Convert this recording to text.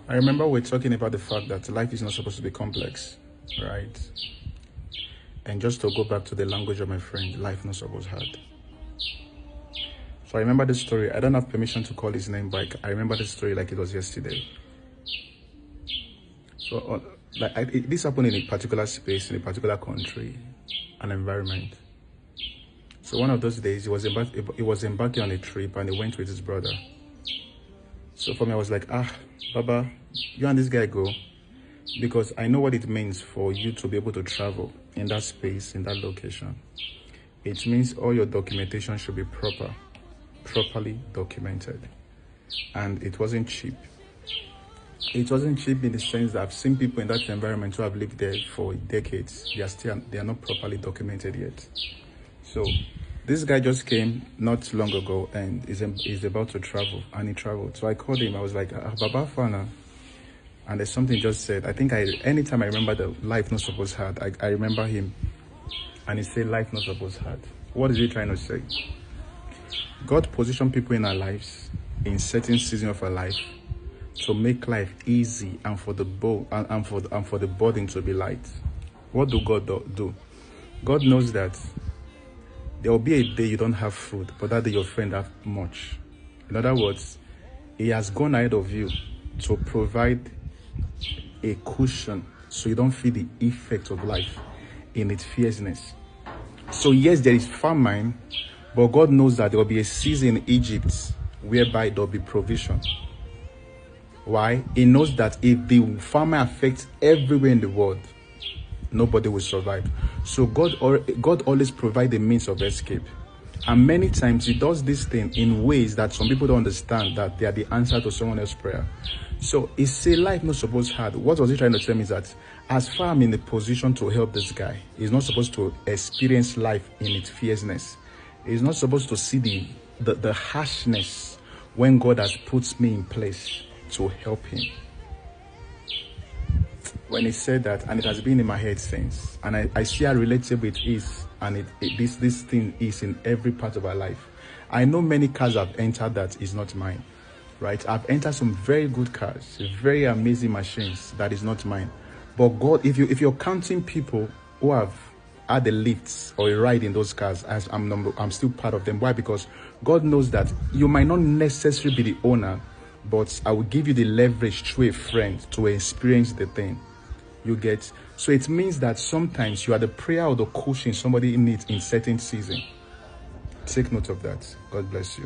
I remember we're talking about the fact that life is not supposed to be complex, right? And just to go back to the language of my friend, life not supposed hard. So I remember this story. I don't have permission to call his name, but I remember the story like it was yesterday. So this happened in a particular space, in a particular country, an environment. So one of those days, he was embarking on a trip and he went with his brother. So for me, I was like, Baba, you and this guy go, because I know what it means for you to be able to travel in that space, in that location. It means all your documentation should be properly documented. And it wasn't cheap. It wasn't cheap in the sense that I've seen people in that environment who have lived there for decades. They are not properly documented yet. So this guy just came not long ago and is about to travel, and he traveled. So I called him. I was like, Baba Fana. And there's something just said. I think anytime I remember the life not supposed hard, I remember him. And he said life not supposed hard. What is he trying to say? God positioned people in our lives, in certain seasons of our life, to make life easy and for the burden to be light. What do God do? God knows that there will be a day you don't have food, but that day your friend have much. In other words, He has gone ahead of you to provide a cushion so you don't feel the effect of life in its fierceness. So yes, there is famine, but God knows that there will be a season in Egypt whereby there will be provision. Why? He knows that if the famine affects everywhere in the world, nobody will survive. So God always provides a means of escape. And many times He does this thing in ways that some people don't understand that they are the answer to someone else's prayer. So He said life not supposed hard. What was He trying to tell me is that as far I'm in the position to help this guy, he's not supposed to experience life in its fierceness. He's not supposed to see the harshness when God has put me in place to help him. When he said that, and it has been in my head since, and I see how relatable it is, and this thing is in every part of our life. I know many cars I've entered that is not mine, right? I've entered some very good cars, very amazing machines that is not mine. But God, if you're counting people who have had the lifts or a ride in those cars, as I'm still part of them. Why? Because God knows that you might not necessarily be the owner, but I will give you the leverage through a friend to experience the thing. You get? So it means that sometimes you are the prayer or the cushion somebody needs in certain season. Take note of that. God bless you.